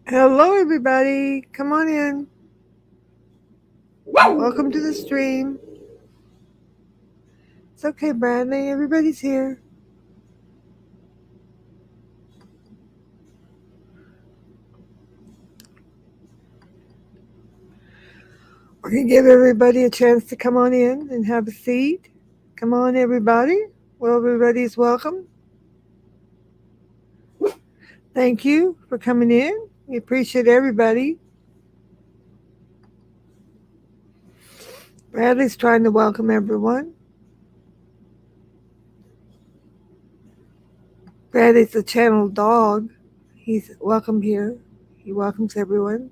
Hello, everybody. Come on in. Welcome to the stream. It's okay, Bradley. Everybody's here. We're going to give everybody a chance to come on in and have a seat. Come on, everybody. Well, everybody's welcome. Thank you for coming in. We appreciate everybody. Bradley's trying to welcome everyone. Bradley's a channel dog. He's welcome here. He welcomes everyone.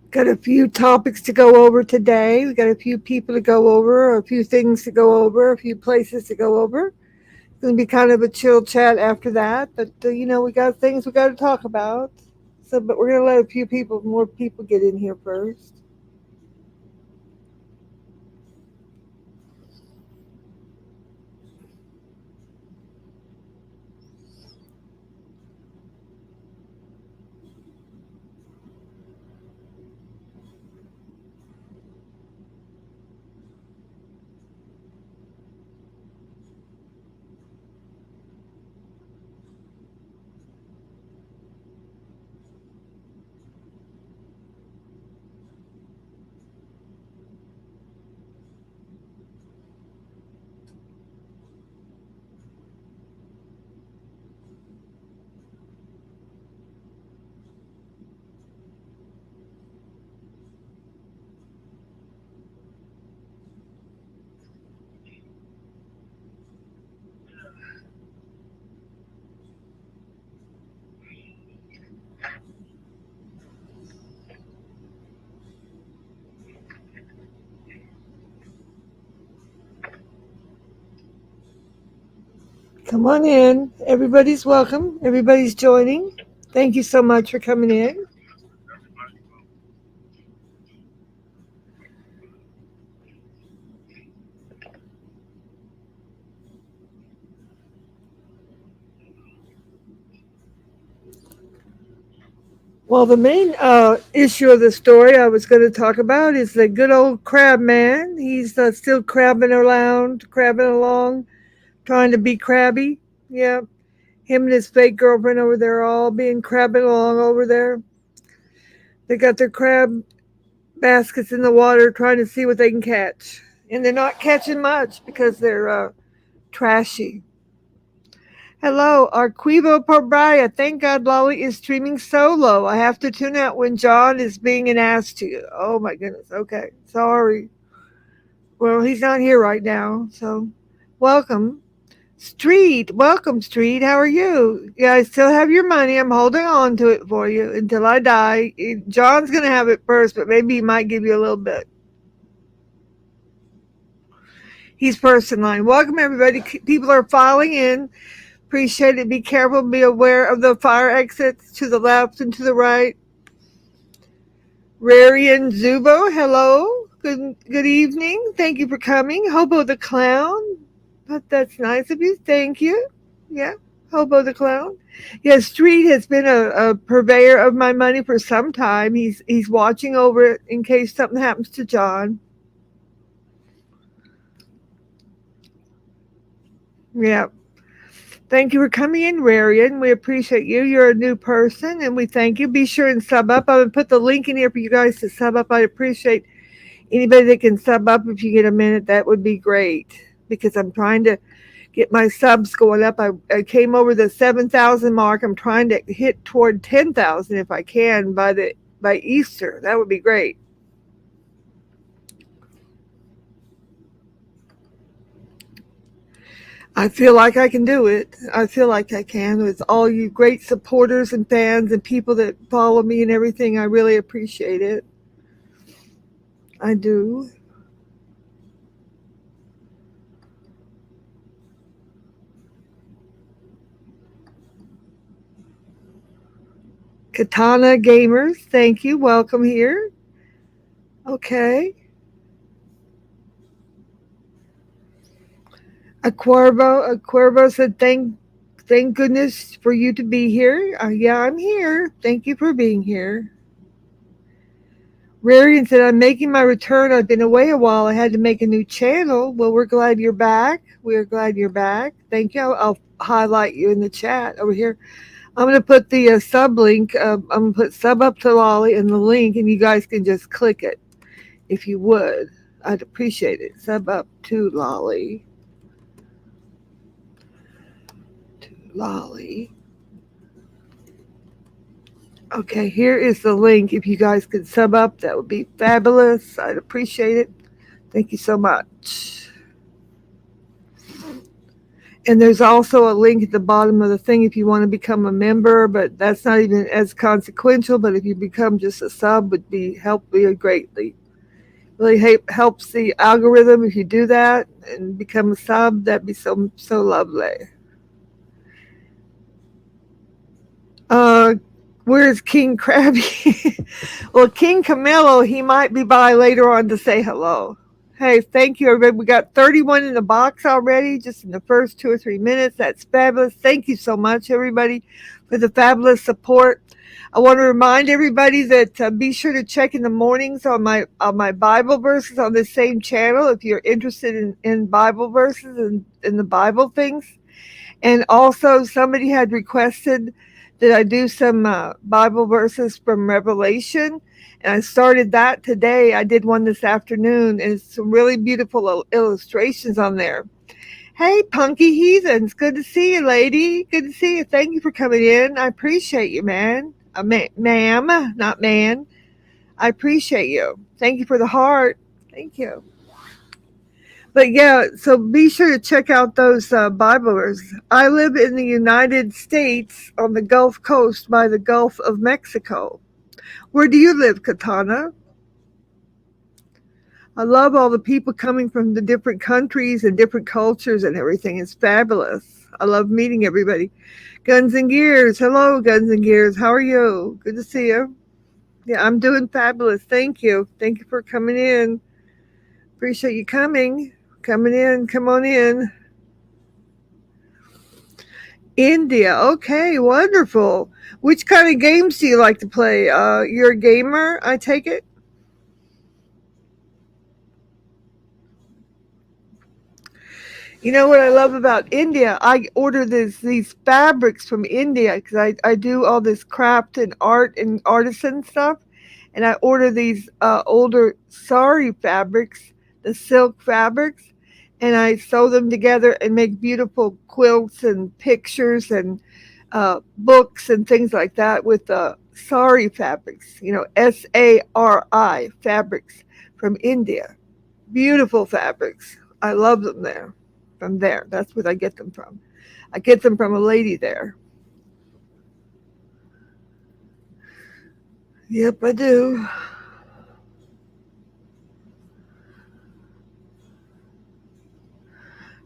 Got a few topics to go over today. We got a few people to go over, a few things to go over, a few places to go over. It's going to be kind of a chill chat after that, but we got things we got to talk about. So, but we're going to let a few people, more people, get in here first. Come on in. Everybody's welcome. Everybody's joining. Thank you so much for coming in. Well, the main issue of the story I was going to talk about is the good old crab man. He's still crabbing along, trying to be crabby. Yeah, him and his fake girlfriend over there all being crabbing along over there. They got their crab baskets in the water trying to see what they can catch. And they're not catching much because they're trashy. Hello, Arquivo Pobria. Thank God Lolly is streaming solo. I have to tune out when John is being an ass to you. Oh my goodness. Okay. Sorry. Well, he's not here right now. So welcome. Street. Welcome, Street. How are you? Yeah, I still have your money. I'm holding on to it for you until I die. John's going to have it first, but maybe he might give you a little bit. He's first in line. Welcome, everybody. People are filing in. Appreciate it. Be careful. Be aware of the fire exits to the left and to the right. Rarian Zubo, hello. Good evening. Thank you for coming. Hobo the Clown. But that's nice of you. Thank you. Yeah. Hobo the Clown. Yeah, Street has been a purveyor of my money for some time. He's watching over it in case something happens to John. Yeah. Thank you for coming in, Rarian. We appreciate you. You're a new person, and we thank you. Be sure and sub up. I'm going to put the link in here for you guys to sub up. I'd appreciate anybody that can sub up if you get a minute. That would be great because I'm trying to get my subs going up. I came over the 7,000 mark. I'm trying to hit toward 10,000 if I can by Easter. That would be great. I feel like I can do it. I feel like I can with all you great supporters and fans and people that follow me and everything. I really appreciate it. I do. Katana Gamers, thank you. Welcome here. Okay. Aquerbo said, thank goodness for you to be here. Yeah, I'm here. Thank you for being here. Rarian said, I'm making my return. I've been away a while. I had to make a new channel. Well, we're glad you're back. We're glad you're back. Thank you. I'll highlight you in the chat over here. I'm going to put the sub link. I'm going to put sub up to Lolly in the link, and you guys can just click it if you would. I'd appreciate it. Sub up to Lolly. To Lolly. Okay, here is the link. If you guys could sub up, that would be fabulous. I'd appreciate it. Thank you so much. And there's also a link at the bottom of the thing if you want to become a member, but that's not even as consequential. But if you become just a sub, would be help you greatly. Really helps the algorithm if you do that and become a sub. That'd be so lovely. Uh, where's King Krabby? Well, King Camilo, he might be by later on to say hello. Hey, thank you, everybody. We got 31 in the box already, just in the first 2 or 3 minutes. That's fabulous. Thank you so much, everybody, for the fabulous support. I want to remind everybody that be sure to check in the mornings on my Bible verses on this same channel if you're interested in Bible verses and in the Bible things. And also, somebody had requested that I do some Bible verses from Revelation. And I started that today. I did one this afternoon, and it's some really beautiful illustrations on there. Hey, Punky Heathens, good to see you, lady. Good to see you. Thank you for coming in. I appreciate you, man. Ma'am, not man. I appreciate you. Thank you for the heart. Thank you. But yeah, so be sure to check out those Bible verses. I live in the United States on the Gulf Coast by the Gulf of Mexico. Where do you live, Katana? I love all the people coming from the different countries and different cultures and everything. It's fabulous. I love meeting everybody. Guns and Gears. Hello, Guns and Gears. How are you? Good to see you. Yeah, I'm doing fabulous. Thank you. Thank you for coming in. Appreciate you coming. Coming in. Come on in. India. Okay, wonderful. Which kind of games do you like to play? You're a gamer, I take it? You know what I love about India? I order these fabrics from India because I do all this craft and art and artisan stuff. And I order these older sari fabrics, the silk fabrics, and I sew them together and make beautiful quilts and pictures and books and things like that with sari fabrics, SARI fabrics from India. Beautiful fabrics. I love them there. From there. That's where I get them from. I get them from a lady there. Yep, I do.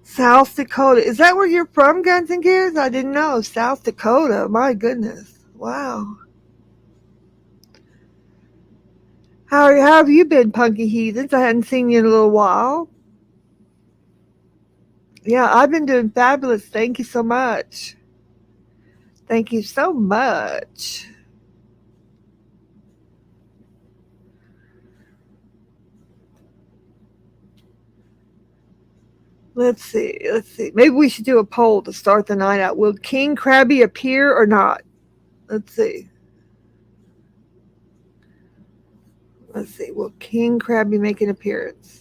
South Dakota. Is that where you're from, Guns and Gears? I didn't know. South Dakota. My goodness. Wow. How have you been, Punky Heathens? I hadn't seen you in a little while. Yeah, I've been doing fabulous. Thank you so much. Thank you so much. Let's see. Let's see. Maybe we should do a poll to start the night out. Will King Krabby appear or not? Let's see. Let's see. Will King Krabby make an appearance?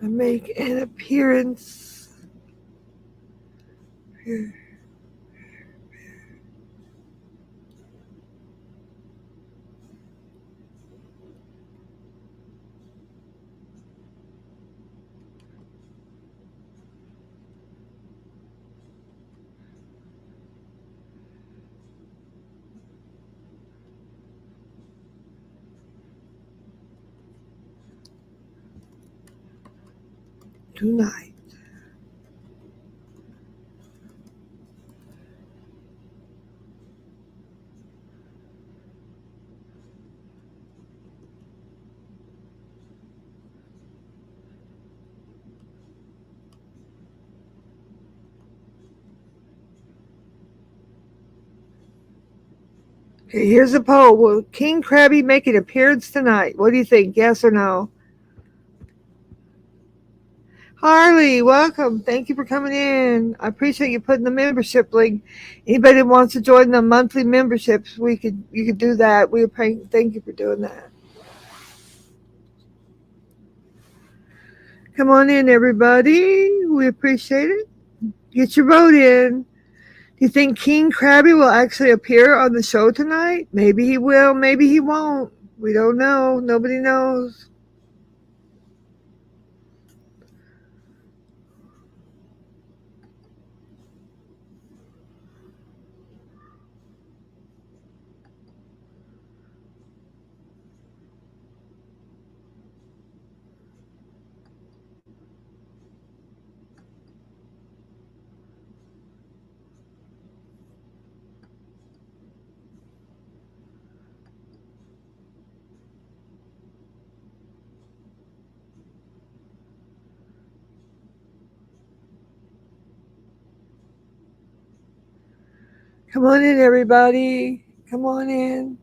Make an appearance. tonight. Okay, here's a poll. Will King Krabby make an appearance tonight? What do you think? Yes or no? Harley, welcome. Thank you for coming in. I appreciate you putting the membership link. Anybody that wants to join the monthly memberships, you could do that. Thank you for doing that. Come on in, everybody. We appreciate it. Get your vote in. Do you think King Krabby will actually appear on the show tonight? Maybe he will, maybe he won't. We don't know. Nobody knows. Come on in, everybody. Come on in.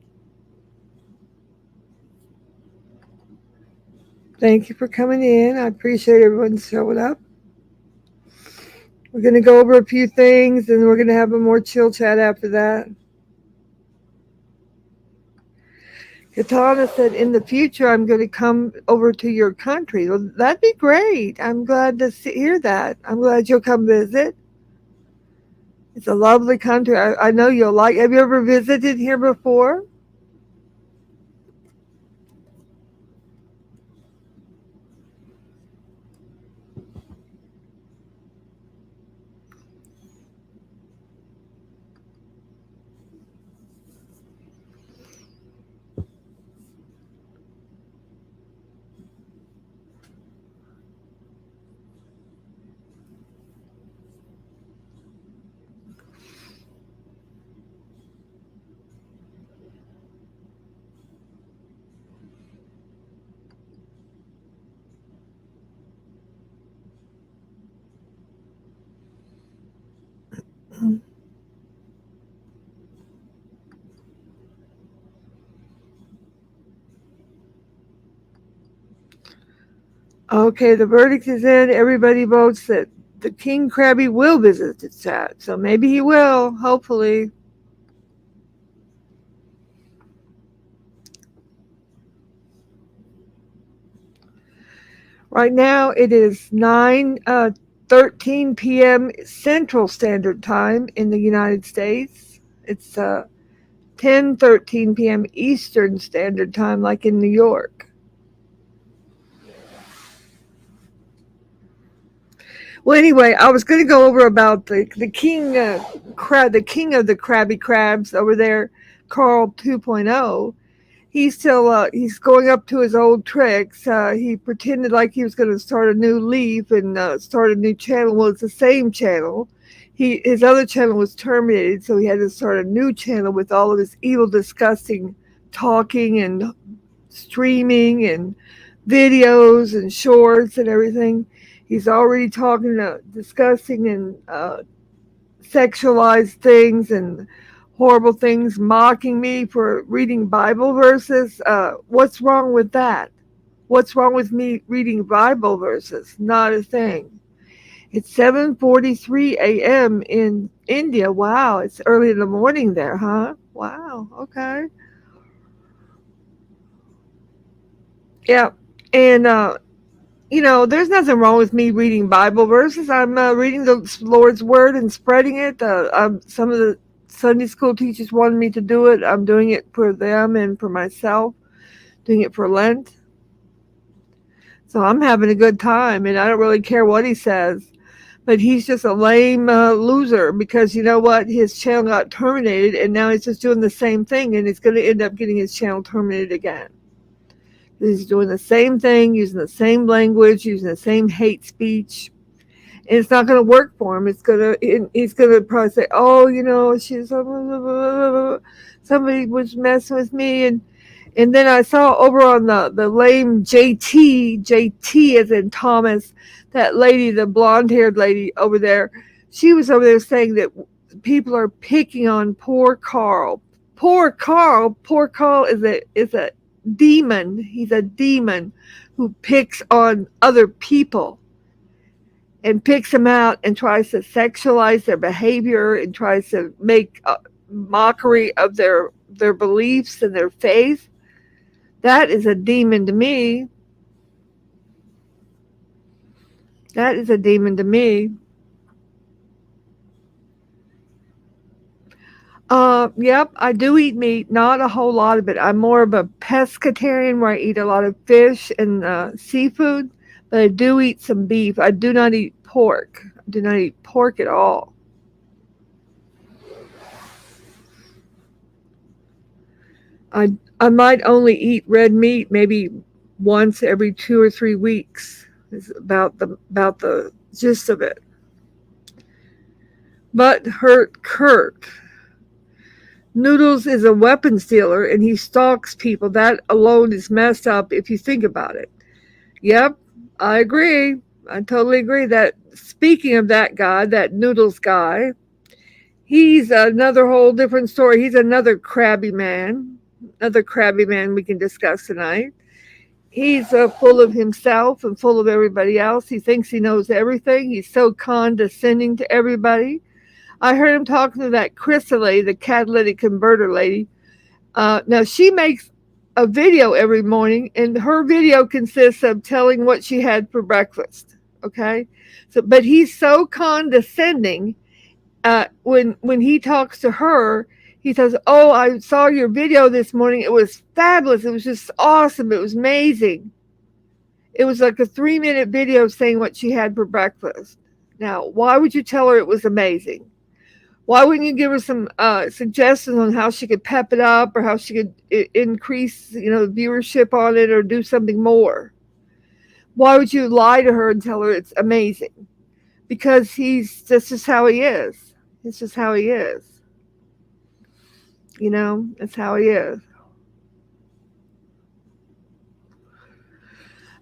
Thank you for coming in. I appreciate everyone showing up. We're going to go over a few things and we're going to have a more chill chat after that. Katana said, in the future, I'm going to come over to your country. Well, that'd be great. I'm glad to hear that. I'm glad you'll come visit. It's a lovely country. I know you'll like. Have you ever visited here before? Okay, the verdict is in. Everybody votes that the King Krabby will visit the chat. So maybe he will, hopefully. Right now it is 9:13 p.m. Central Standard Time in the United States. It's 10:13 p.m. Eastern Standard Time, like in New York. Well, anyway, I was going to go over about the king the king of the Krabby Crabs over there, Carl 2.0. He's going up to his old tricks. He pretended like he was going to start a new leaf and start a new channel. Well, it's the same channel. His other channel was terminated, so he had to start a new channel with all of his evil, disgusting talking and streaming and videos and shorts and everything. He's already talking, discussing and sexualized things and horrible things, mocking me for reading Bible verses. What's wrong with that? What's wrong with me reading Bible verses? Not a thing. It's 7:43 a.m. in India. Wow, it's early in the morning there, huh? Wow, okay. Yeah, and there's nothing wrong with me reading Bible verses. I'm reading the Lord's Word and spreading it. Some of the Sunday school teachers wanted me to do it. I'm doing it for them and for myself, doing it for Lent. So I'm having a good time, and I don't really care what he says. But he's just a lame loser because you know what? His channel got terminated, and now he's just doing the same thing, and he's going to end up getting his channel terminated again. He's doing the same thing, using the same language, using the same hate speech, and it's not going to work for him. He's going to probably say, "Oh, somebody was messing with me," and then I saw over on the lame JT as in Thomas, that lady, the blonde haired lady over there. She was over there saying that people are picking on poor Carl. Poor Carl is a demon. He's a demon who picks on other people and picks them out and tries to sexualize their behavior and tries to make a mockery of their beliefs and their faith. That is a demon to me. That is a demon to me. Yep, I do eat meat, not a whole lot of it. I'm more of a pescatarian where I eat a lot of fish and seafood, but I do eat some beef. I do not eat pork. I do not eat pork at all. I might only eat red meat maybe once every 2 or 3 weeks. Is about the gist of it. But hurt Kurt. Noodles is a weapons dealer and he stalks people. That alone is messed up if you think about it. Yep, I agree. I totally agree that speaking of that guy, that Noodles guy, he's another whole different story. He's another crabby man. Another crabby man we can discuss tonight. He's full of himself and full of everybody else. He thinks he knows everything. He's so condescending to everybody. I heard him talking to that Krista lady, the catalytic converter lady. Now, she makes a video every morning, and her video consists of telling what she had for breakfast. Okay? But he's so condescending. When he talks to her, he says, "Oh, I saw your video this morning. It was fabulous. It was just awesome. It was amazing." It was like a 3-minute video saying what she had for breakfast. Now, why would you tell her it was amazing? Why wouldn't you give her some suggestions on how she could pep it up or how she could increase, viewership on it or do something more? Why would you lie to her and tell her it's amazing? Because that's just how he is. It's just how he is. That's how he is.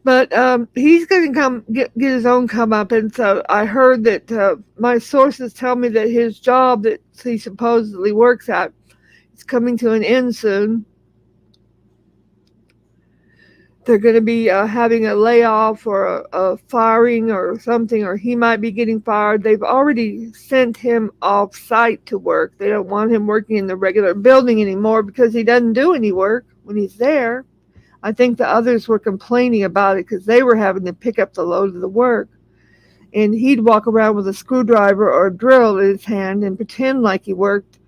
But he's going to get his own come up. And so I heard that my sources tell me that his job that he supposedly works at is coming to an end soon. They're going to be having a layoff or a firing or something, or he might be getting fired. They've already sent him off site to work. They don't want him working in the regular building anymore because he doesn't do any work when he's there. I think the others were complaining about it because they were having to pick up the load of the work. And he'd walk around with a screwdriver or a drill in his hand and pretend like he worked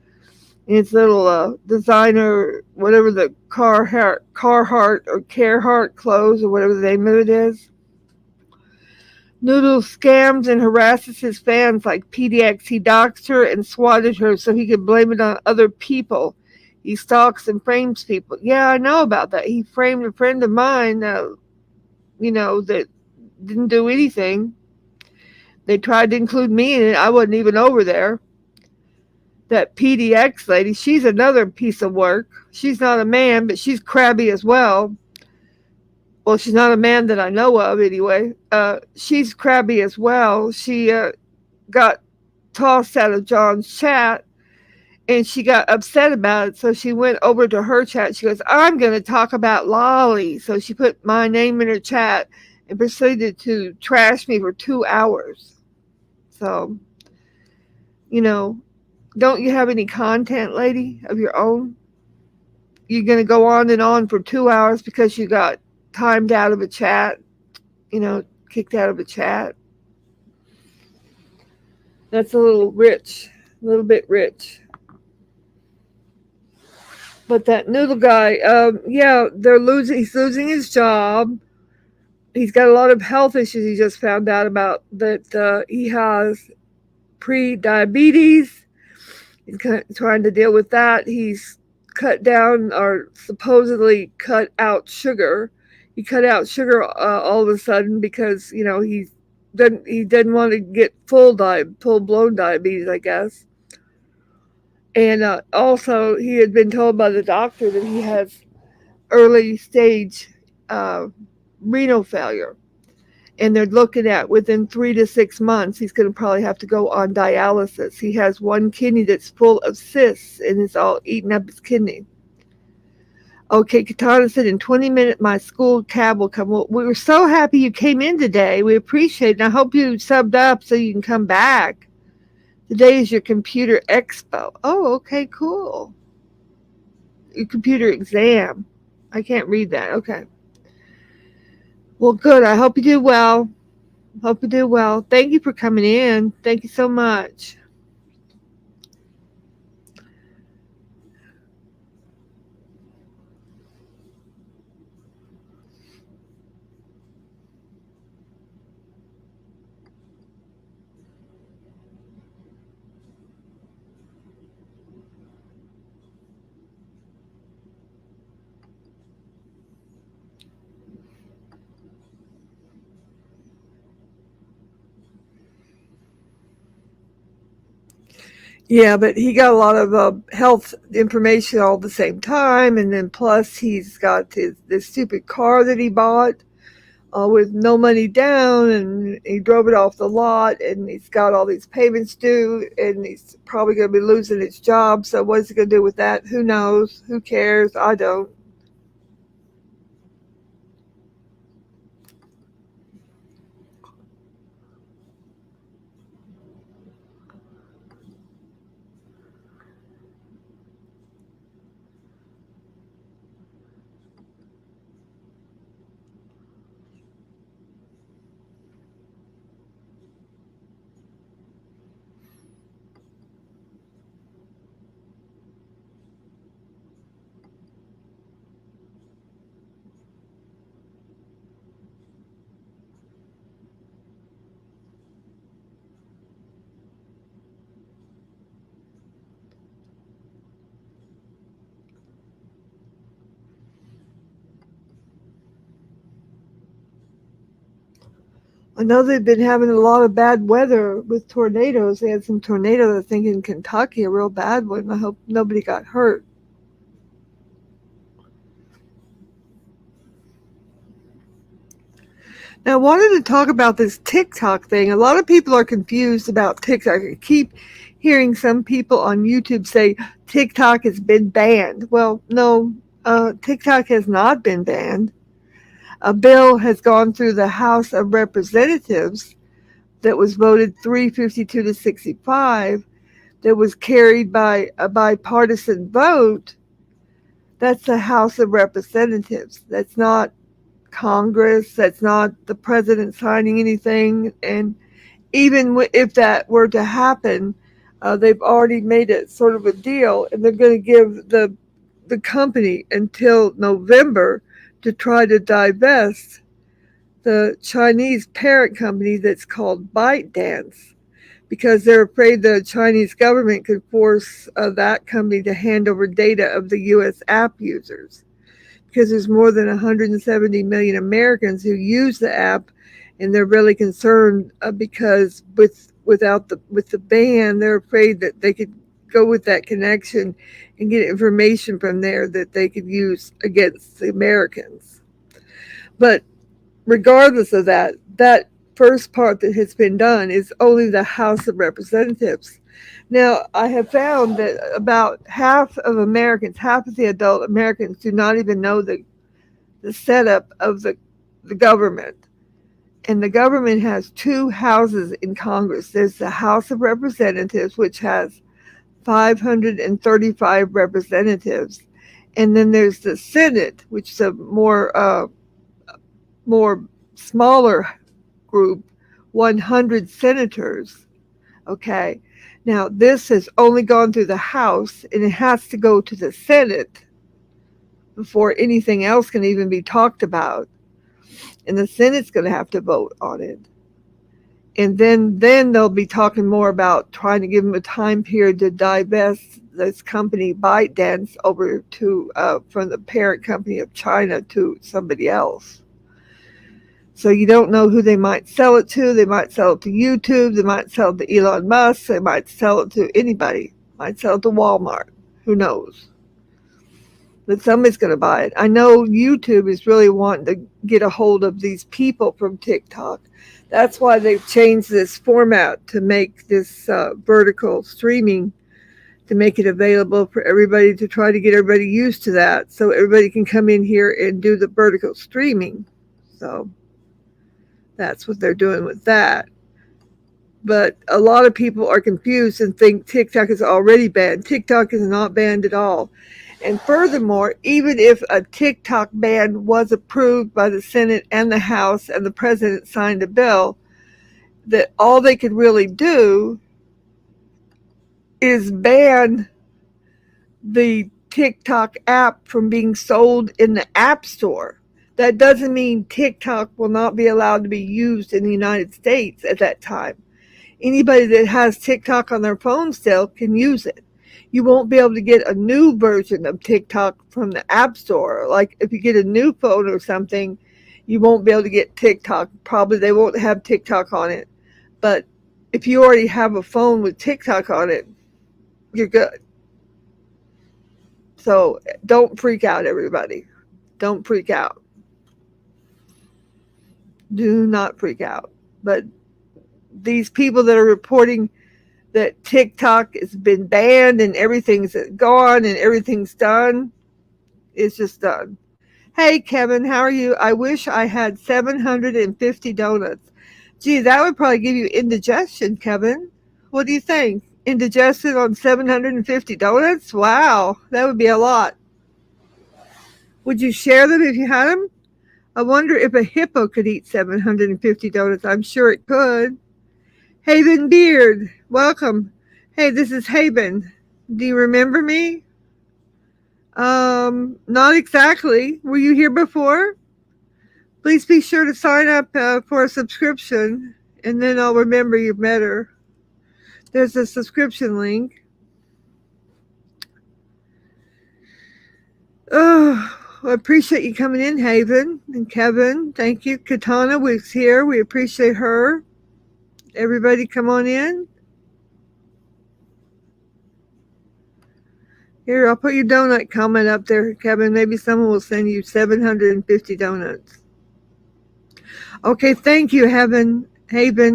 in his little designer, whatever the Carhartt or Carhartt clothes or whatever the name of it is. Noodle scams and harasses his fans like PDX. He doxed her and swatted her so he could blame it on other people. He stalks and frames people. Yeah, I know about that. He framed a friend of mine, that didn't do anything. They tried to include me in it. I wasn't even over there. That PDX lady, she's another piece of work. She's not a man, but she's crabby as well. Well, she's not a man that I know of anyway. She's crabby as well. She got tossed out of John's chat and she got upset about it. So she went over to her chat. She goes, "I'm going to talk about Lolly." So she put my name in her chat and proceeded to trash me for 2 hours. So, don't you have any content, lady, of your own? You're going to go on and on for 2 hours because you got timed out of a chat, kicked out of a chat. That's a little bit rich. But that noodle guy, he's losing his job. He's got a lot of health issues. He just found out about that he has pre-diabetes. He's trying to deal with that. He's cut down or supposedly cut out sugar. he cut out sugar all of a sudden because he didn't want to get full blown diabetes, I guess. And also, he had been told by the doctor that he has early stage uh, renal failure. And they're looking at within 3 to 6 months, he's going to probably have to go on dialysis. He has one kidney that's full of cysts and it's all eating up his kidney. Okay, Katana said in 20 minutes my school cab will come. Well, we were so happy you came in today. We appreciate it. And I hope you subbed up so you can come back. Today is your computer expo. Oh, okay, cool. Your computer exam. I can't read that. Okay. Well, good. I hope you do well. Hope you do well. Thank you for coming in. Thank you so much. Yeah, but he got a lot of health information all at the same time, and then plus he's got this stupid car that he bought with no money down, and he drove it off the lot, and he's got all these payments due, and he's probably going to be losing his job. So what is he going to do with that? Who knows? Who cares? I don't. I know they've been having a lot of bad weather with tornadoes. They had some tornadoes, I think, in Kentucky, a real bad one. I hope nobody got hurt. Now, I wanted to talk about this TikTok thing. A lot of people are confused about TikTok. I keep hearing some people on YouTube say TikTok has been banned. Well, no, TikTok has not been banned. A bill has gone through the House of Representatives that was voted 352 to 65, that was carried by a bipartisan vote. That's the House of Representatives. That's not Congress. That's not the president signing anything. And even if that were to happen, they've already made it sort of a deal, and they're going to give the company until November to try to divest the Chinese parent company that's called ByteDance, because they're afraid the Chinese government could force that company to hand over data of the U.S. app users, because there's more than 170 million Americans who use the app, and they're really concerned because with the ban, they're afraid that they could go with that connection and get information from there that they could use against the Americans. But regardless of that, that first part that has been done is only the House of Representatives. Now, I have found that about half of Americans, half of the adult Americans, do not even know the setup of the government. And the government has two houses in Congress. There's the House of Representatives, which has 535 representatives. And then there's the Senate, which is a more smaller group, 100 senators. Okay. Now, this has only gone through the House, and it has to go to the Senate before anything else can even be talked about. And the Senate's going to have to vote on it. And then they'll be talking more about trying to give them a time period to divest this company ByteDance over to from the parent company of China to somebody else. So you don't know who they might sell it to. They might sell it to YouTube. They might sell it to Elon Musk. They might sell it to anybody. Might sell it to Walmart. Who knows? But somebody's going to buy it. I know YouTube is really wanting to get a hold of these people from TikTok. That's why they've changed this format to make this vertical streaming, to make it available for everybody, to try to get everybody used to that so everybody can come in here and do the vertical streaming. So that's what they're doing with that. But a lot of people are confused and think TikTok is already banned. TikTok is not banned at all. And furthermore, even if a TikTok ban was approved by the Senate and the House and the president signed a bill, that all they could really do is ban the TikTok app from being sold in the App Store. That doesn't mean TikTok will not be allowed to be used in the United States at that time. Anybody that has TikTok on their phone still can use it. You won't be able to get a new version of TikTok from the App Store. Like if you get a new phone or something, you won't be able to get TikTok. Probably they won't have TikTok on it. But if you already have a phone with TikTok on it, you're good. So don't freak out, everybody. Don't freak out. Do not freak out. But these people that are reporting that TikTok has been banned and everything's gone and everything's done, it's just done. Hey, Kevin, how are you? I wish I had 750 donuts. Gee, that would probably give you indigestion, Kevin. What do you think? Indigestion on 750 donuts? Wow, that would be a lot. Would you share them if you had them? I wonder if a hippo could eat 750 donuts. I'm sure it could. Haven Beard, welcome. Hey, this is Haven. Do you remember me? Not exactly. Were you here before? Please be sure to sign up for a subscription, and then I'll remember you better. There's a subscription link. Oh, I appreciate you coming in, Haven and Kevin. Thank you. Katana was here. We appreciate her. Everybody come on in. Here, I'll put your donut comment up there, Kevin. Maybe someone will send you 750 donuts. Okay, thank you, Haven.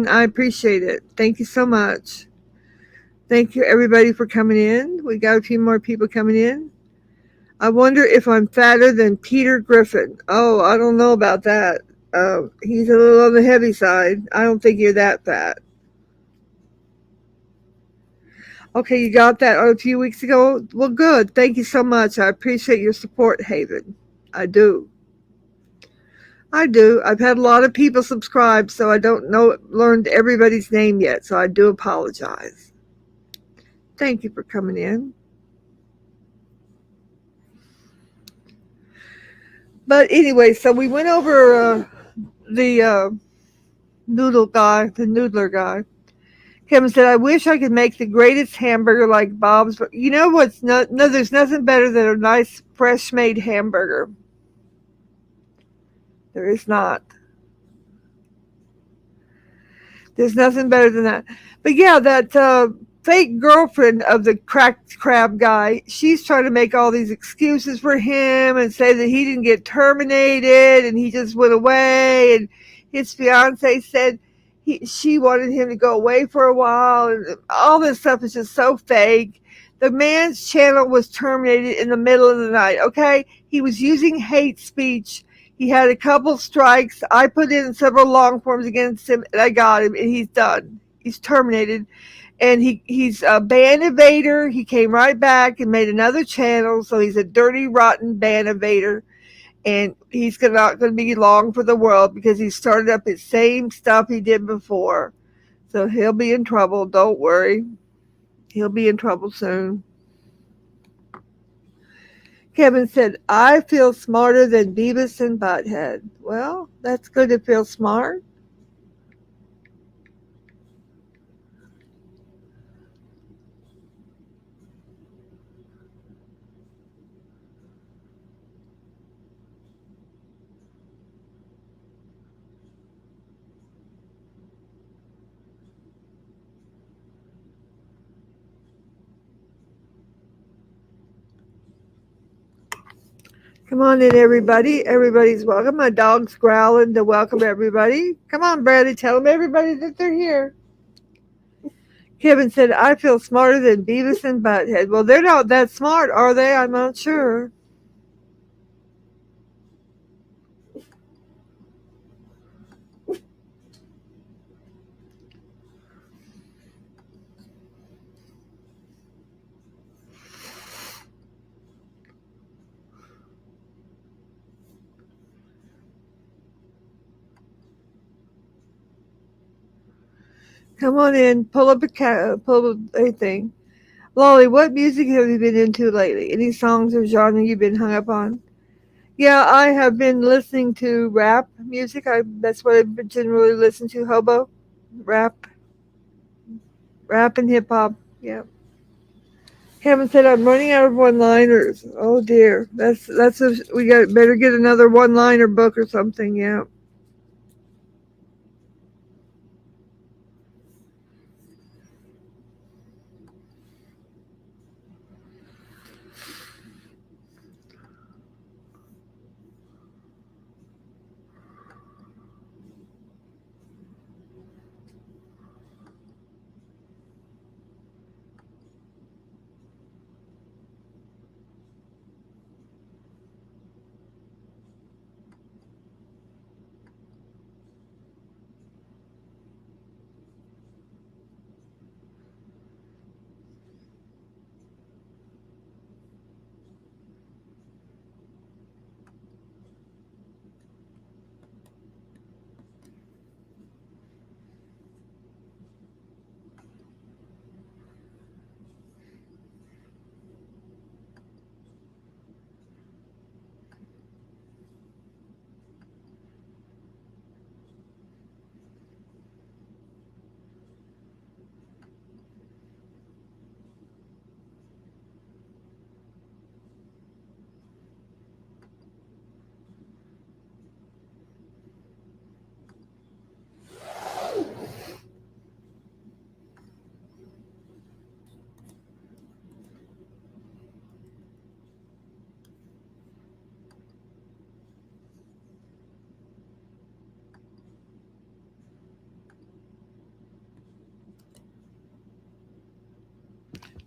I appreciate it. Thank you so much. Thank you, everybody, for coming in. We got a few more people coming in. I wonder if I'm fatter than Peter Griffin. Oh, I don't know about that. He's a little on the heavy side. I don't think you're that fat. Okay, you got that a few weeks ago? Well, good. Thank you so much. I appreciate your support, Haven. I do. I do. I've had a lot of people subscribe, so I don't know learned everybody's name yet, so I do apologize. Thank you for coming in. But anyway, so we went over the noodler guy. Kevin said, I wish I could make the greatest hamburger like Bob's. But you know what's no, there's nothing better than a nice, fresh made hamburger. There is not. There's nothing better than that. But yeah, that fake girlfriend of the cracked crab guy, she's trying to make all these excuses for him and say that he didn't get terminated and he just went away. And his fiance said she wanted him to go away for a while. And all this stuff is just so fake. The man's channel was terminated in the middle of the night, okay? He was using hate speech. He had a couple strikes. I put in several long forms against him, and I got him, and he's done. He's terminated. And he's a ban evader. He came right back and made another channel, so he's a dirty, rotten ban evader. And he's not going to be long for the world because he started up his same stuff he did before. So he'll be in trouble. Don't worry. He'll be in trouble soon. Kevin said, I feel smarter than Beavis and Butthead. Well, that's good to feel smart. Come on in, everybody. Everybody's welcome. My dog's growling to welcome everybody. Come on, Bradley. Tell them everybody that they're here. Kevin said, I feel smarter than Beavis and Butthead. Well, they're not that smart, are they? I'm not sure. Come on in. Pull up a thing. Lolly, what music have you been into lately? Any songs or genre you've been hung up on? Yeah, I have been listening to rap music. That's what I've generally listened to. Hobo, rap, rap and hip hop. Yeah. Kevin said I'm running out of one-liners. Oh dear, we got better get another one-liner book or something. Yeah.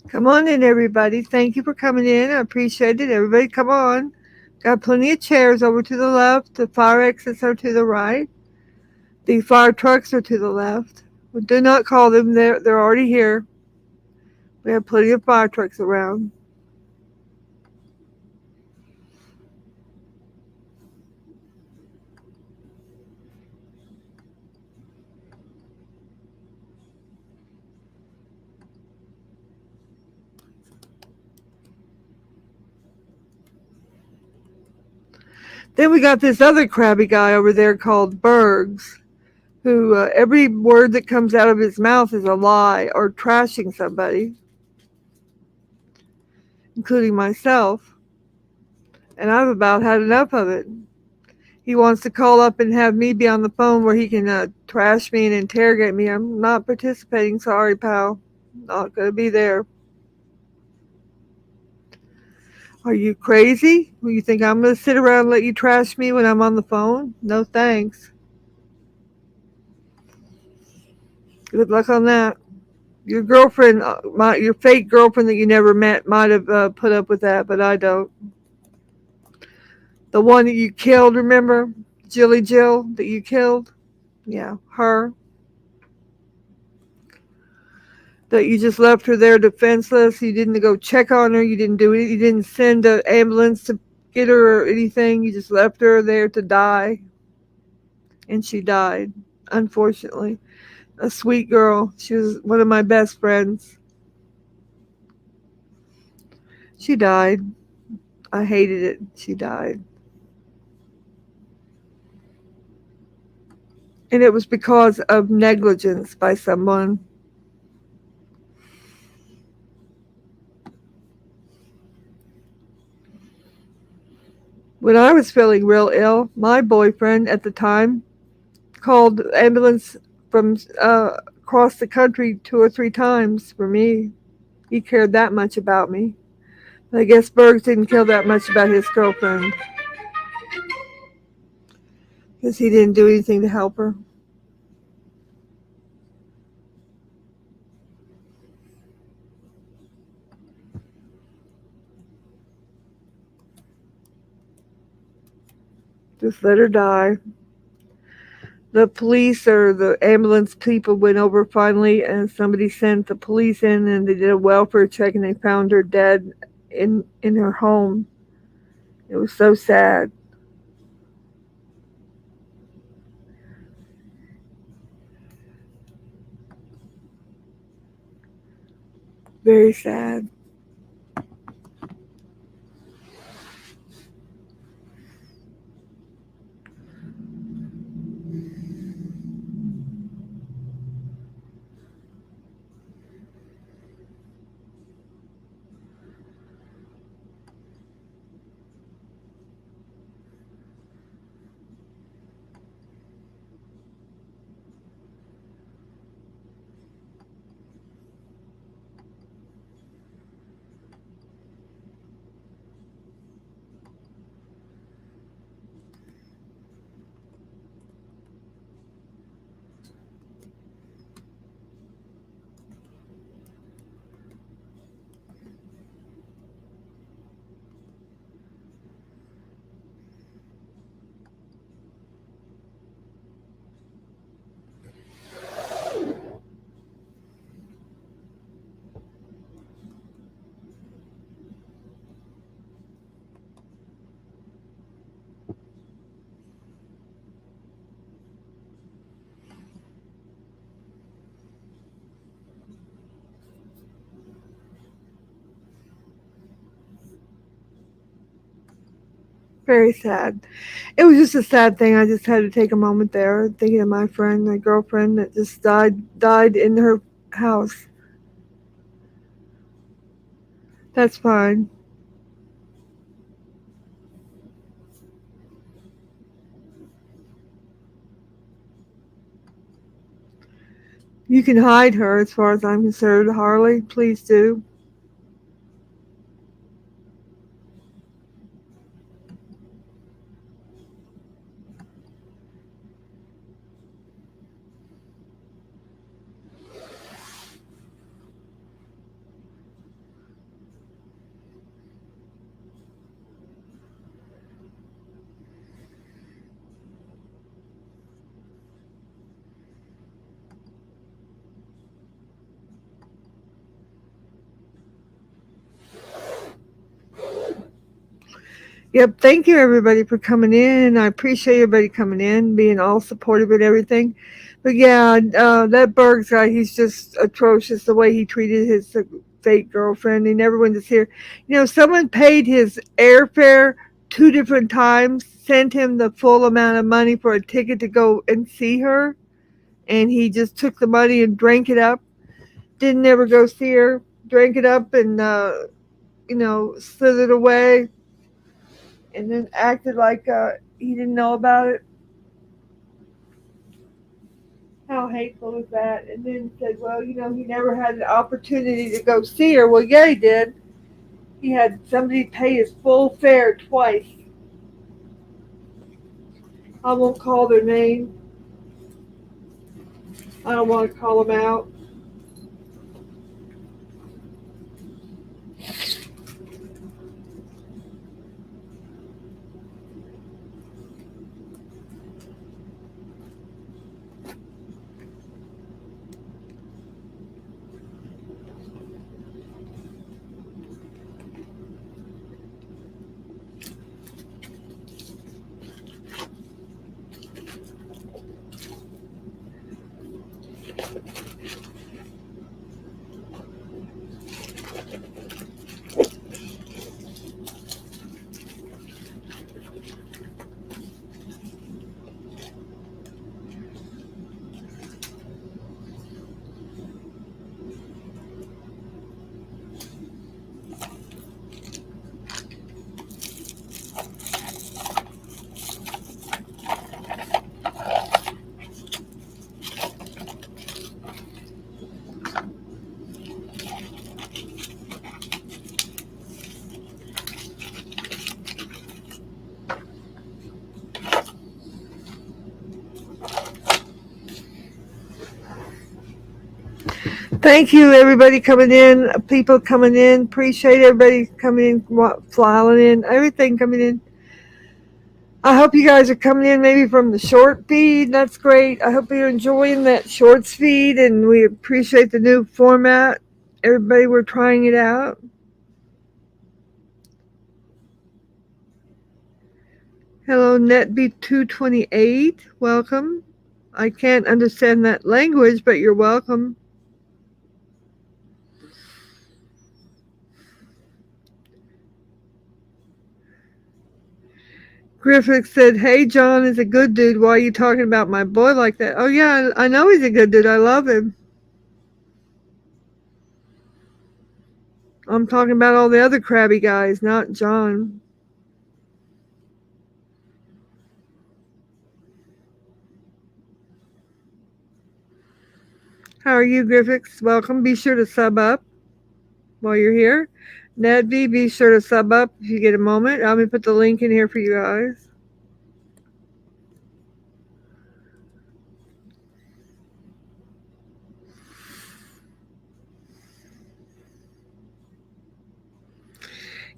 Come on in, everybody. Thank you for coming in. I appreciate it. Everybody, come on. Got plenty of chairs over to the left. The fire exits are to the right. The fire trucks are to the left. But do not call them. They're already here. We have plenty of fire trucks around. Then we got this other crabby guy over there called Bergs, who every word that comes out of his mouth is a lie or trashing somebody, including myself. And I've about had enough of it. He wants to call up and have me be on the phone where he can trash me and interrogate me. I'm not participating. Sorry, pal. Not going to be there. Are you crazy? Well, you think I'm going to sit around and let you trash me when I'm on the phone? No thanks. Good luck on that. Your girlfriend, your fake girlfriend that you never met, might have put up with that, but I don't. The one that you killed, remember? Jilly Jill that you killed? Yeah, her. That you just left her there defenseless. You didn't go check on her. You didn't do it. You didn't send an ambulance to get her or anything. You just left her there to die. And she died, unfortunately. A sweet girl. She was one of my best friends. She died. I hated it. She died. And it was because of negligence by someone. When I was feeling real ill, my boyfriend at the time called the ambulance from across the country 2 or 3 times for me. He cared that much about me. I guess Bergs didn't care that much about his girlfriend. because he didn't do anything to help her. Just let her die. The police or the ambulance people went over finally, and somebody sent the police in, and they did a welfare check, and they found her dead in her home. It was so sad. Very sad. Very sad. It was just a sad thing. I just had to take a moment there, thinking of my friend, my girlfriend that just died in her house. That's fine. You can hide her as far as I'm concerned, Harley. Please do. Yep. Thank you, everybody, for coming in. I appreciate everybody coming in, being all supportive and everything. But yeah, that Bergs guy, he's just atrocious the way he treated his fake girlfriend. He never went to see her. Someone paid his airfare 2 different times, sent him the full amount of money for a ticket to go and see her, and he just took the money and drank it up. Didn't ever go see her, drank it up and, slid it away and then acted like he didn't know about it. How hateful is that? And then said, well, he never had an opportunity to go see her. Well, yeah, he did. He had somebody pay his full fare twice. I won't call their name. I don't want to call them out. Thank you, everybody coming in, people coming in. Appreciate everybody coming in, flying in, everything coming in. I hope you guys are coming in maybe from the short feed. That's great. I hope you're enjoying that shorts feed, and we appreciate the new format. Everybody, we're trying it out. Hello, NetB228. Welcome. I can't understand that language, but you're welcome. Griffith said, "Hey, John is a good dude. Why are you talking about my boy like that?" Oh, yeah, I know he's a good dude. I love him. I'm talking about all the other crabby guys, not John. How are you, Griffiths? Welcome. Be sure to sub up while you're here. Nedby, be sure to sub up if you get a moment. I'm going to put the link in here for you guys.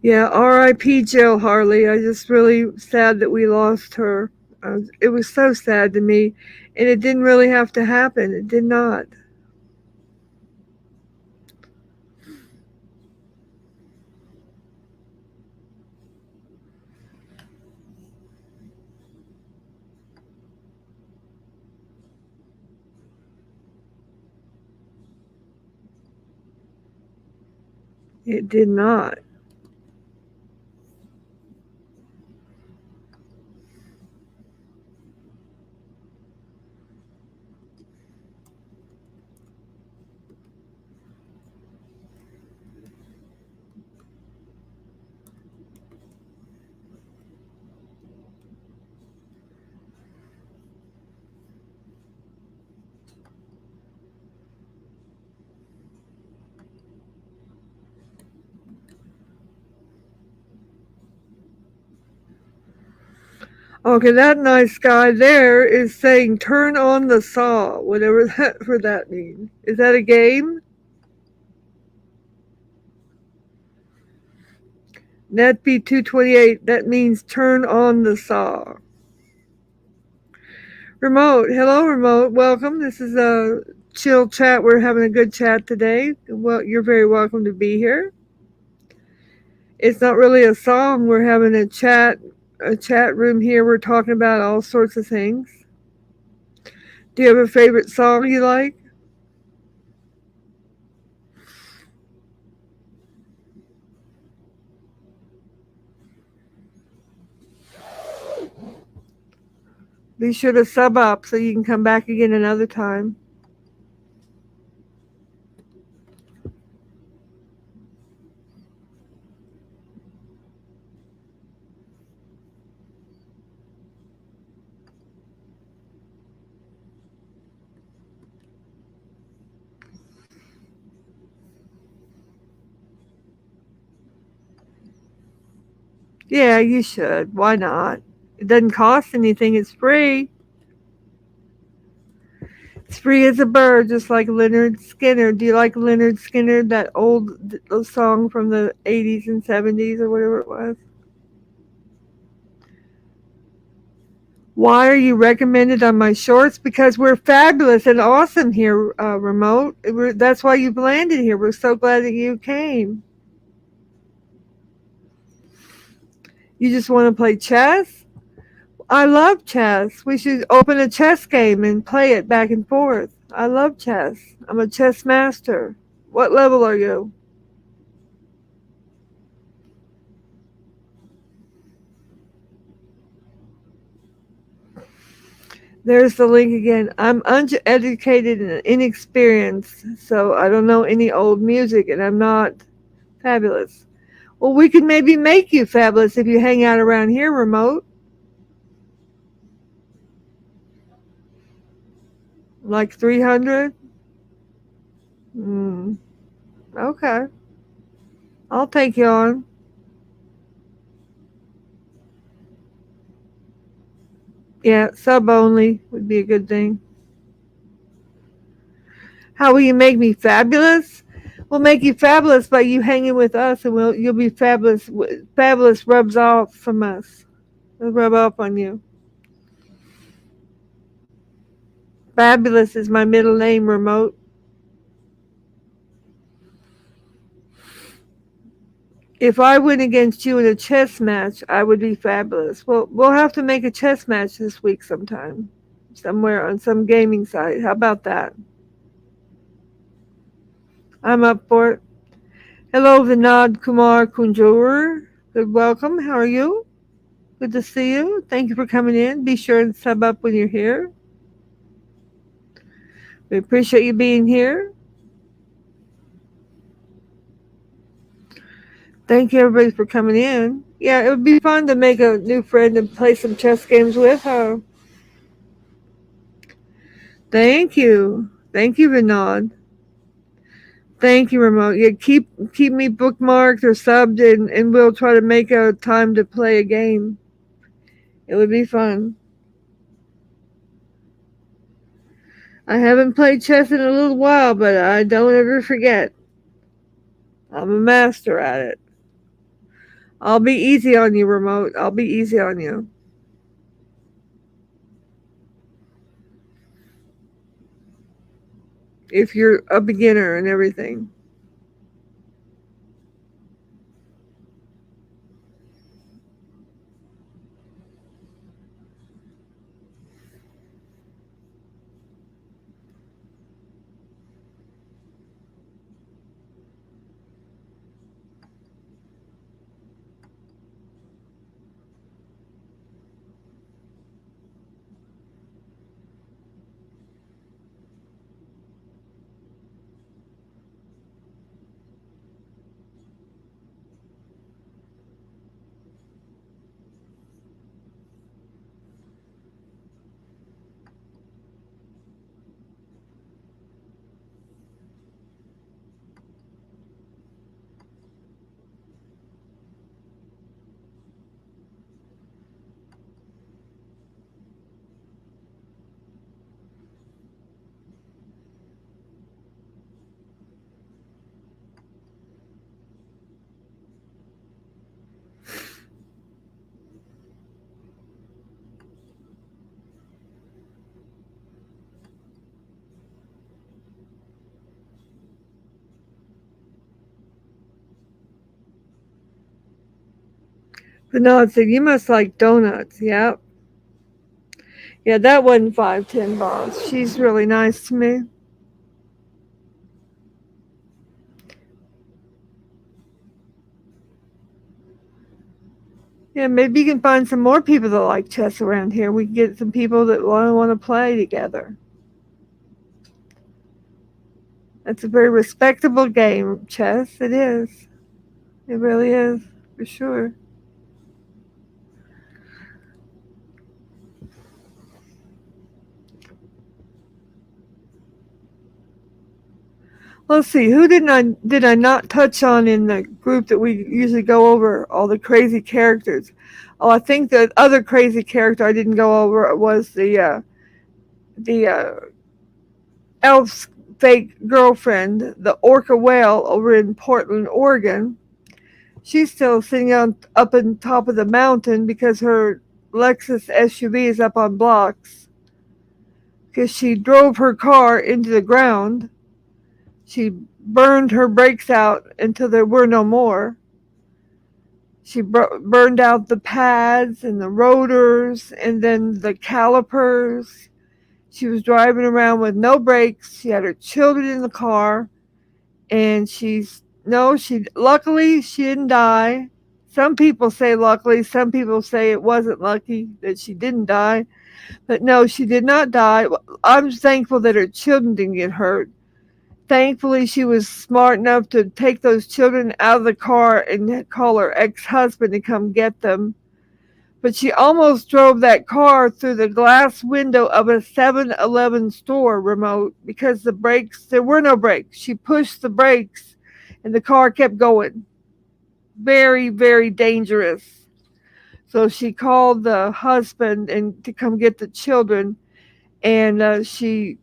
Yeah, R.I.P. Jill Harley. I just really sad that we lost her. It was so sad to me, and it didn't really have to happen. It did not. It did not. Okay, that nice guy there is saying turn on the saw, whatever that for that means. Is that a game? NetB228, that means turn on the saw. Remote, hello Remote, welcome. This is a chill chat. We're having a good chat today. Well, you're very welcome to be here. It's not really a song. We're having a chat room here. We're talking about all sorts of things. Do you have a favorite song you like? Be sure to sub up so you can come back again another time. Yeah, you should. Why not? It doesn't cost anything. It's free. It's free as a bird, just like Leonard Skinner. Do you like Leonard Skinner, that old song from the 80s and 70s or whatever it was? Why are you recommended on my shorts? Because we're fabulous and awesome here, Remote. That's why you've landed here. We're so glad that you came. You just want to play chess? I love chess. We should open a chess game and play it back and forth. I love chess. I'm a chess master. What level are you? There's the link again. I'm uneducated and inexperienced, so I don't know any old music, and I'm not fabulous. Well, we could maybe make you fabulous if you hang out around here, Remote. Like 300? Okay. I'll take you on. Yeah, sub only would be a good thing. How will you make me fabulous? We'll make you fabulous by you hanging with us, and you'll be fabulous. Fabulous rubs off from us. It'll rub off on you. Fabulous is my middle name, Remote. If I win against you in a chess match, I would be fabulous. Well, we'll have to make a chess match this week sometime. Somewhere on some gaming site. How about that? I'm up for it. Hello, Vinod Kumar Kunjur. Good welcome. How are you? Good to see you. Thank you for coming in. Be sure and sub up when you're here. We appreciate you being here. Thank you, everybody, for coming in. Yeah, it would be fun to make a new friend and play some chess games with her. Thank you. Thank you, Vinod. Thank you, Remote. Yeah, keep me bookmarked or subbed, and we'll try to make a time to play a game. It would be fun. I haven't played chess in a little while, but I don't ever forget. I'm a master at it. I'll be easy on you, Remote. I'll be easy on you. If you're a beginner and everything. Vinod said, you must like donuts. Yep. Yeah, that wasn't 510 boss. She's really nice to me. Yeah, maybe you can find some more people that like chess around here. We can get some people that want to play together. That's a very respectable game, chess. It is. It really is, for sure. Let's see, who did I not touch on in the group that we usually go over all the crazy characters? Oh, I think the other crazy character I didn't go over was the elf's fake girlfriend, the orca whale over in Portland, Oregon. She's still sitting on up on top of the mountain because her Lexus SUV is up on blocks because she drove her car into the ground. She burned her brakes out until there were no more. She burned out the pads and the rotors and then the calipers. She was driving around with no brakes. She had her children in the car, and luckily she didn't die. Some people say luckily, some people say it wasn't lucky that she didn't die. But no, she did not die. I'm thankful that her children didn't get hurt. Thankfully, she was smart enough to take those children out of the car and call her ex-husband to come get them. But she almost drove that car through the glass window of a 7-Eleven store, Remote, because there were no brakes. She pushed the brakes and the car kept going. Very, very dangerous. So she called the husband and to come get the children, and she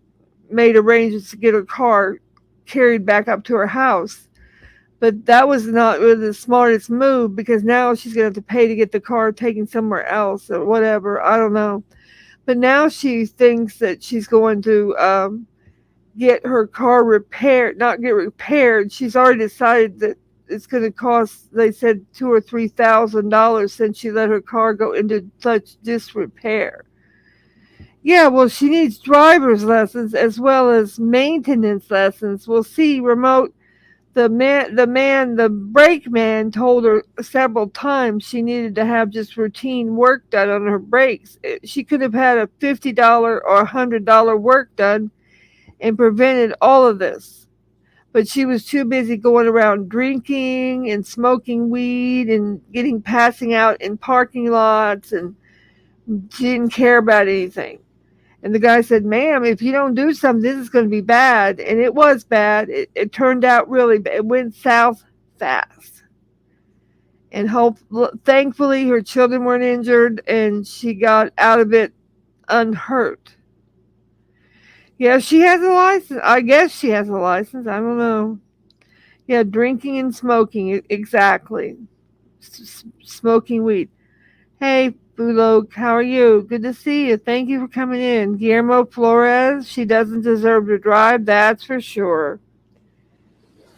made arrangements to get her car carried back up to her house. But that was not really the smartest move because now she's going to have to pay to get the car taken somewhere else or whatever. I don't know. But now she thinks that she's going to get her car repaired, not get repaired. She's already decided that it's going to cost, they said, $2,000 or $3,000 since she let her car go into such disrepair. Yeah, well, she needs driver's lessons as well as maintenance lessons. We'll see. Remote. The brake man told her several times she needed to have just routine work done on her brakes. She could have had a $50 or $100 work done and prevented all of this. But she was too busy going around drinking and smoking weed and getting passing out in parking lots, and she didn't care about anything. And the guy said, "Ma'am, if you don't do something, this is going to be bad." And it was bad. It turned out really bad. It went south fast. And thankfully, her children weren't injured and she got out of it unhurt. Yeah, she has a license. I guess she has a license. I don't know. Yeah, drinking and smoking. Exactly. Smoking weed. Hey, Bulog, how are you? Good to see you. Thank you for coming in. Guillermo Flores, she doesn't deserve to drive, that's for sure.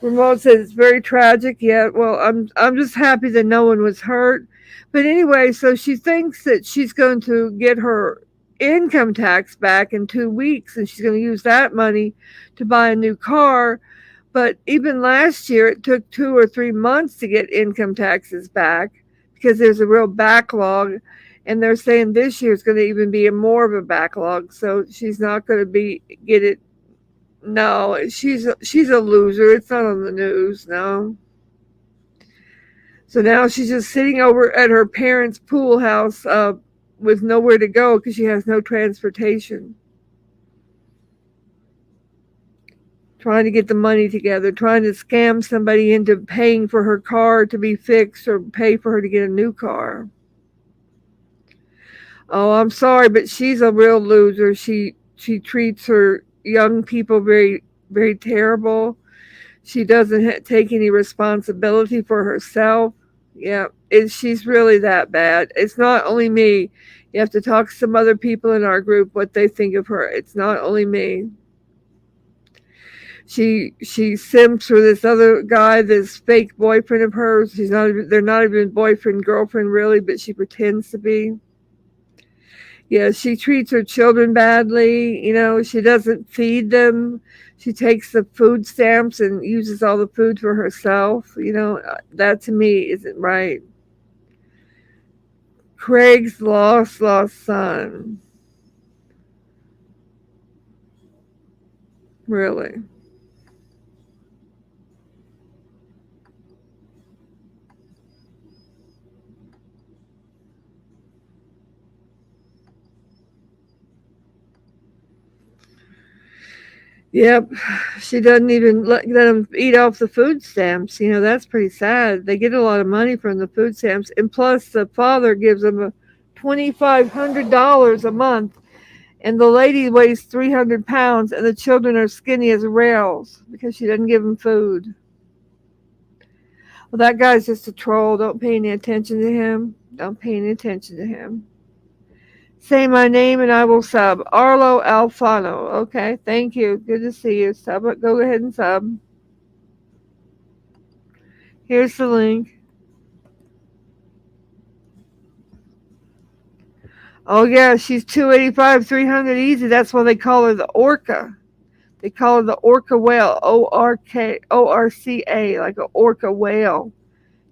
Ramon says it's very tragic. Yeah, well, I'm just happy that no one was hurt. But anyway, so she thinks that she's going to get her income tax back in 2 weeks, and she's going to use that money to buy a new car. But even last year, it took 2 or 3 months to get income taxes back because there's a real backlog. And they're saying this year is going to even be more of a backlog. So she's not going to get it. No, she's a loser. It's not on the news. No. So now she's just sitting over at her parents' pool house with nowhere to go because she has no transportation. Trying to get the money together, trying to scam somebody into paying for her car to be fixed or pay for her to get a new car. Oh, I'm sorry, but she's a real loser. She treats her young people very, very terrible. She doesn't take any responsibility for herself. Yeah, she's really that bad. It's not only me. You have to talk to some other people in our group what they think of her. It's not only me. She simps for this other guy, this fake boyfriend of hers. They're not even boyfriend girlfriend really, but she pretends to be. Yeah, she treats her children badly. She doesn't feed them. She takes the food stamps and uses all the food for herself. That to me isn't right. Craig's lost son. Really. Yep, she doesn't even let them eat off the food stamps. That's pretty sad. They get a lot of money from the food stamps, and plus the father gives them $2,500 a month, and the lady weighs 300 pounds, and the children are skinny as rails because she doesn't give them food. Well, that guy's just a troll. Don't pay any attention to him. Don't pay any attention to him. Say my name and I will sub. Arlo Alfano. Okay, thank you. Good to see you. Sub it. Go ahead and sub. Here's the link. Oh yeah, she's 285, 300 easy. That's why they call her the Orca. They call her the Orca whale. ORCA, like an orca whale.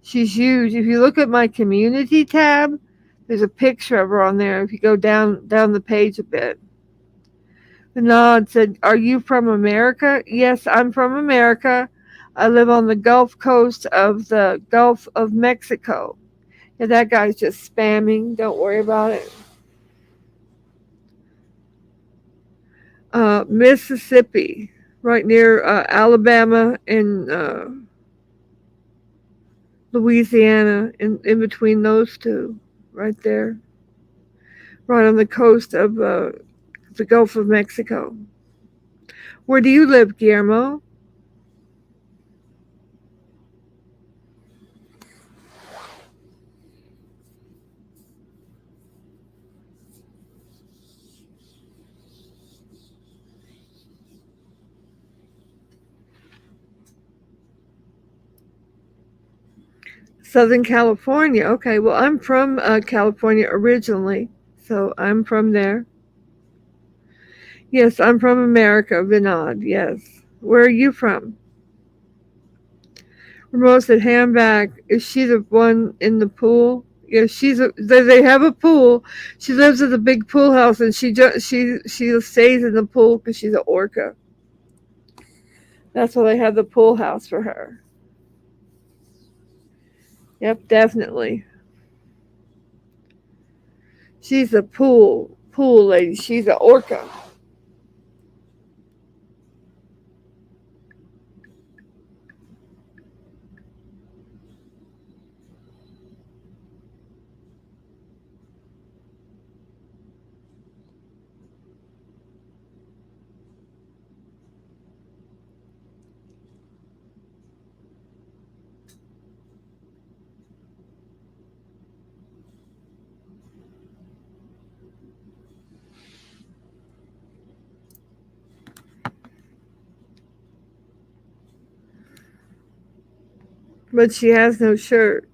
She's huge. If you look at my community tab, there's a picture of her on there. If you go down the page a bit. Nod said, "Are you from America?" Yes, I'm from America. I live on the Gulf Coast of the Gulf of Mexico. Yeah, that guy's just spamming. Don't worry about it. Mississippi, right near Alabama and Louisiana, in between those two, right there, right on the coast of the Gulf of Mexico. Where do you live, Guillermo? Southern California. Okay, well, I'm from California originally, so I'm from there. Yes, I'm from America, Vinod. Yes. Where are you from? Rose said, "Hand back. Is she the one in the pool?" Yeah, they have a pool. She lives in the big pool house, and she stays in the pool because she's an orca. That's why they have the pool house for her. Yep, definitely. She's a pool lady. She's an orca. But she has no shirt.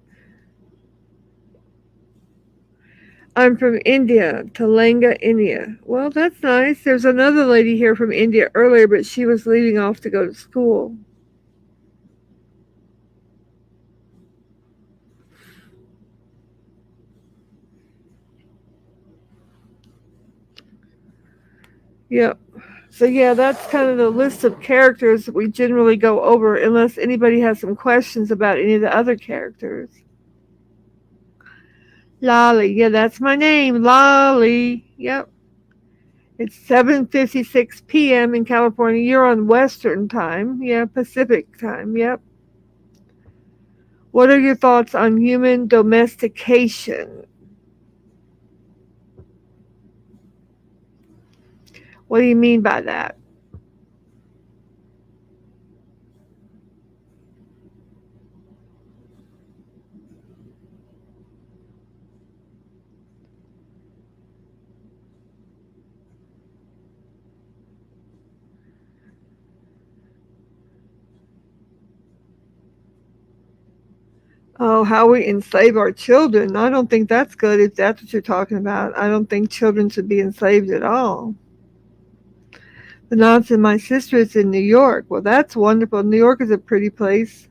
I'm from India, Telanga, India. Well, that's nice. There's another lady here from India earlier, but she was leaving off to go to school. Yep. So yeah, that's kind of the list of characters that we generally go over, unless anybody has some questions about any of the other characters. Lolly, yeah, that's my name, Lolly. Yep. It's 7:56 p.m. in California. You're on Western time. Yeah, Pacific time. Yep. What are your thoughts on human domestication? What do you mean by that? Oh, how we enslave our children. I don't think that's good if that's what you're talking about. I don't think children should be enslaved at all. The nuns and my sister is in New York. Well, that's wonderful. New York is a pretty place.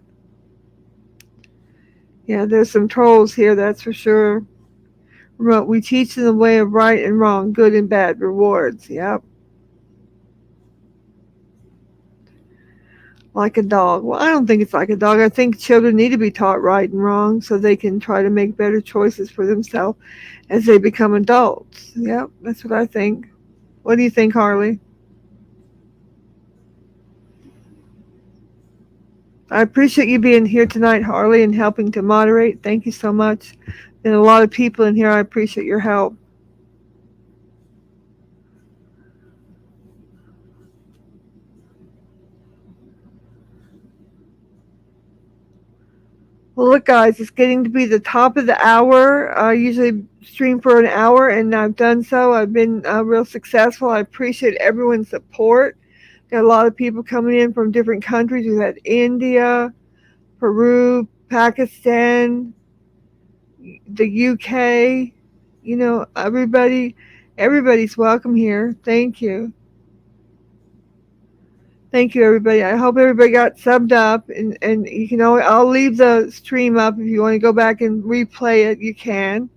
Yeah, there's some trolls here, that's for sure. We teach them the way of right and wrong, good and bad, rewards. Yep. Like a dog. Well, I don't think it's like a dog. I think children need to be taught right and wrong so they can try to make better choices for themselves as they become adults. Yep, that's what I think. What do you think, Harley? I appreciate you being here tonight, Harley, and helping to moderate. Thank you so much. And a lot of people in here, I appreciate your help. Well, look, guys, it's getting to be the top of the hour. I usually stream for an hour, and I've done so. I've been real successful. I appreciate everyone's support. Got a lot of people coming in from different countries. We've had India, Peru, Pakistan, the UK. You know, everybody's welcome here. Thank you. Thank you, everybody. I hope everybody got subbed up, and you can always, I'll leave the stream up if you want to go back and replay it. You can,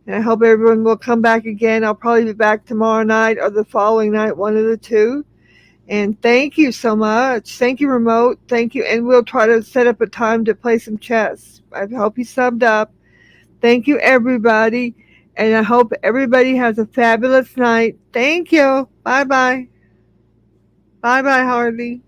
and I hope everyone will come back again. I'll probably be back tomorrow night or the following night, one of the two. And thank you so much. Thank you, remote. Thank you, and we'll try to set up a time to play some chess. I hope you subbed up. Thank you, everybody, and I hope everybody has a fabulous night. Thank you. Bye bye. Bye bye, Harley.